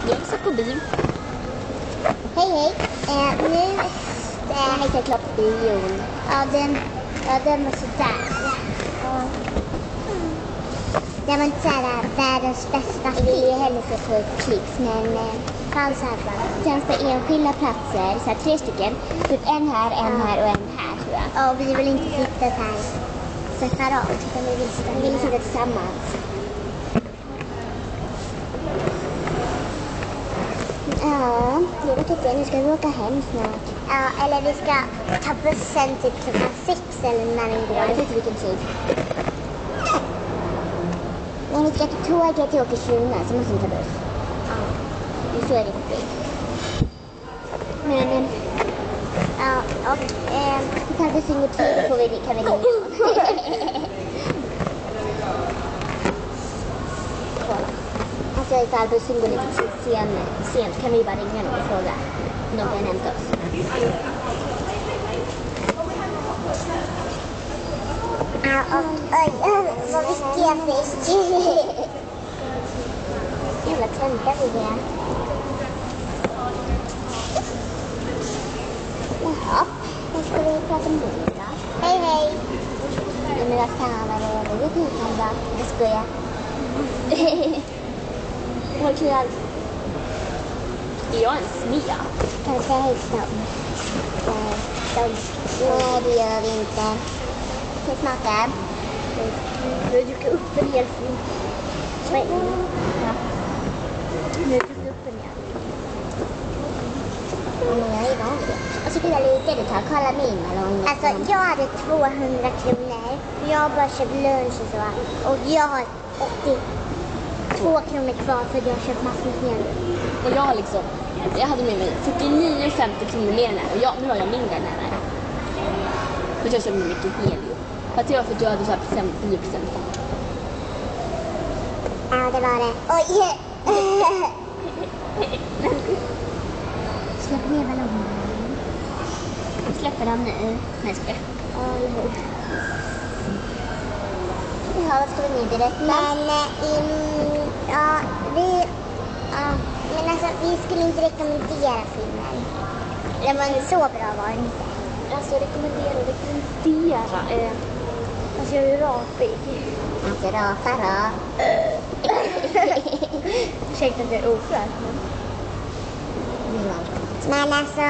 Jag har sett på bio. Hej. Nu Jag har klart bion. Ja, den var sådär. Ja. Det var inte såhär världens bästa film. Vi vill ju hellre se på ett klipp. Men fanns här bara. Sen så enskilda platser, så här 3 stycken. Typ en här och en här, tror jag. Ja, vi vill inte sitta så här separat. Utan vi vill sitta tillsammans. Ja, jag vet inte. Nu ska vi åka hem snart. Ja, eller vi ska ta bussen typ klockan 6 eller när den går. Jag vet inte vilken tid. Om vi ska till tåget till Åkerkina så måste vi ta buss. Ja. Det är så är det precis. Men Ja, och vi tar bussen går tid så kan vi ringa. Alltså ifall bussen går lite sent kan vi bara ringa någon och fråga om de kan hämta oss. ja, och vad mycket jag fick. Jävla töntar vi är. Jaha, vad ska vi prata om nu då? Hej. Nej men vad fan var det vi gick om då? Jag skojar. Vad kul. Är jag en smia? Kan jag säga hej till dem? Nej, det gör vi inte. Ska vi smaka? Du drog upp en hel film. Ja. Nu drog upp en hel. Men jag är vanlig. Och så blir det lite det tar. Kolla min ballong. Alltså jag hade 200 kronor. Jag har bara köpt lunch och så. Och jag har 82 kronor kvar för att jag har köpt massor med hel. Och jag liksom, jag hade med mig 49,50 kronor mer än det här. Och nu har jag mindre än det här. För att jag köpte mycket helio. Fast det var för att du hade så här 10%. Ja, det var det. Oj! Släpp ner ballongen. Jag släpper den nu. Nej, ska jag. Ja, vad ska vi nu berätta? Men ja, men alltså vi skulle inte rekommendera filmen. Den var inte så bra var den inte. Alltså rekommendera. Alltså jag är rapig. Alltså rapa. Ursäkta att jag är ofräsch. Men Men alltså